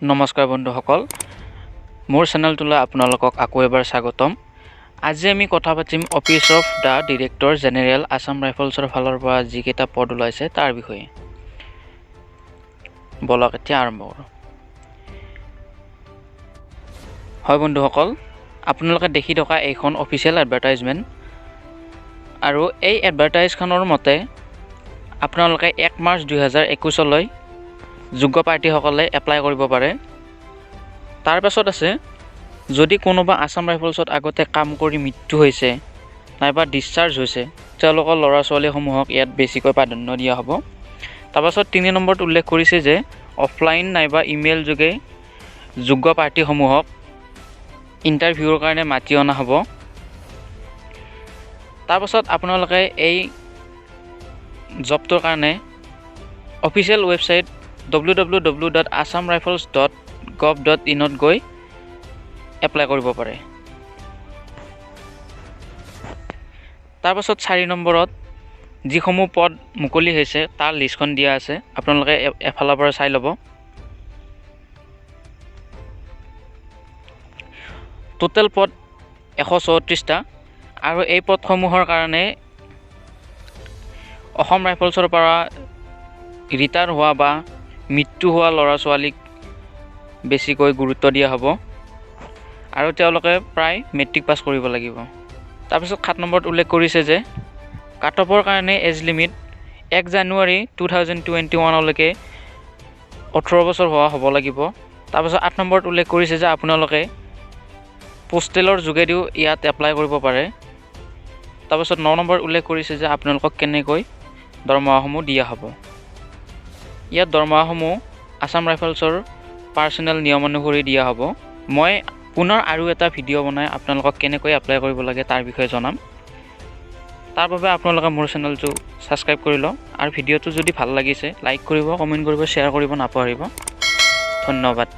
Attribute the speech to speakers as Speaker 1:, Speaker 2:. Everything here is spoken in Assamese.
Speaker 1: নমস্কাৰ বন্ধুসকল, মোৰ চেনেলটোলৈ আপোনালোকক আকৌ এবাৰ স্বাগতম। আজি আমি কথা পাতিম office of the director general Assam ৰাইফলছৰ ফালৰ পৰা যিকেইটা পদ ওলাইছে তাৰ বিষয়ে। বলক এতিয়া আৰম্ভ কৰোঁ। হয় বন্ধুসকল, আপোনালোকে দেখি থকা এইখন অফিচিয়েল এডভাৰটাইজমেণ্ট আৰু এই এডভাৰটাইজখনৰ মতে আপোনালোকে 1 মাৰ্চ 2021 যোগ্য প্ৰাৰ্থীসকলে এপ্লাই কৰিব পাৰে। তাৰ পাছত আছে যদি কোনোবা আছাম ৰাইফলছত আগতে কাম কৰি মৃত্যু হৈছে নাইবা ডিসচাৰ্জ হৈছে তেওঁলোকৰ ল'ৰা ছোৱালীসমূহক ইয়াত বেছিকৈ প্ৰাধান্য দিয়া হ'ব। তাৰপাছত 3 নম্বৰত উল্লেখ কৰিছে যে অফলাইন নাইবা ইমেইল যোগে যোগ্য প্ৰাৰ্থীসমূহক ইণ্টাৰভিউৰ কাৰণে মাতি অনা হ'ব। তাৰপাছত আপোনালোকে এই জবটোৰ কাৰণে অফিচিয়েল ৱেবছাইট www.assamrifles.gov.in ত গৈ এপ্লাই কৰিব পাৰে। তাৰপাছত 4 নম্বৰত যিসমূহ পদ মুকলি হৈছে তাৰ লিষ্টখন দিয়া আছে, আপোনালোকে এফালৰ পৰা চাই ল'ব। টোটেল পদ 134টা আৰু এই পদসমূহৰ কাৰণে অসম ৰাইফলছৰ পৰা ৰিটায়াৰ হোৱা বা মৃত্যু হোৱা ল'ৰা ছোৱালীক বেছিকৈ গুৰুত্ব দিয়া হ'ব আৰু তেওঁলোকে প্ৰায় মেট্ৰিক পাছ কৰিব লাগিব। তাৰপিছত 7 নম্বৰত উল্লেখ কৰিছে যে কাট অফৰ কাৰণে এজ লিমিট 1 জানুৱাৰী 2021 লৈকে 18 বছৰ হোৱা হ'ব লাগিব। তাৰপিছত 8 নম্বৰত উল্লেখ কৰিছে যে আপোনালোকে পোষ্টেলৰ যোগেদিও ইয়াত এপ্লাই কৰিব পাৰে। তাৰপিছত 9 নম্বৰত উল্লেখ কৰিছে যে আপোনালোকক কেনেকৈ দৰমহাসমূহ দিয়া হ'ব। ইয়াত দৰমহাসমূহ আছাম ৰাইফলছৰ পাৰ্চনেল নিয়ম অনুসৰি দিয়া হ'ব। মই পুনৰ আৰু এটা ভিডিঅ' বনাই আপোনালোকক কেনেকৈ এপ্লাই কৰিব লাগে তাৰ বিষয়ে জনাম। তাৰ বাবে আপোনালোকে মোৰ চেনেলটো ছাবস্ক্ৰাইব কৰি লওক আৰু ভিডিঅ'টো যদি ভাল লাগিছে লাইক কৰিব, কমেণ্ট কৰিব, শ্বেয়াৰ কৰিব নাপাহৰিব। ধন্যবাদ।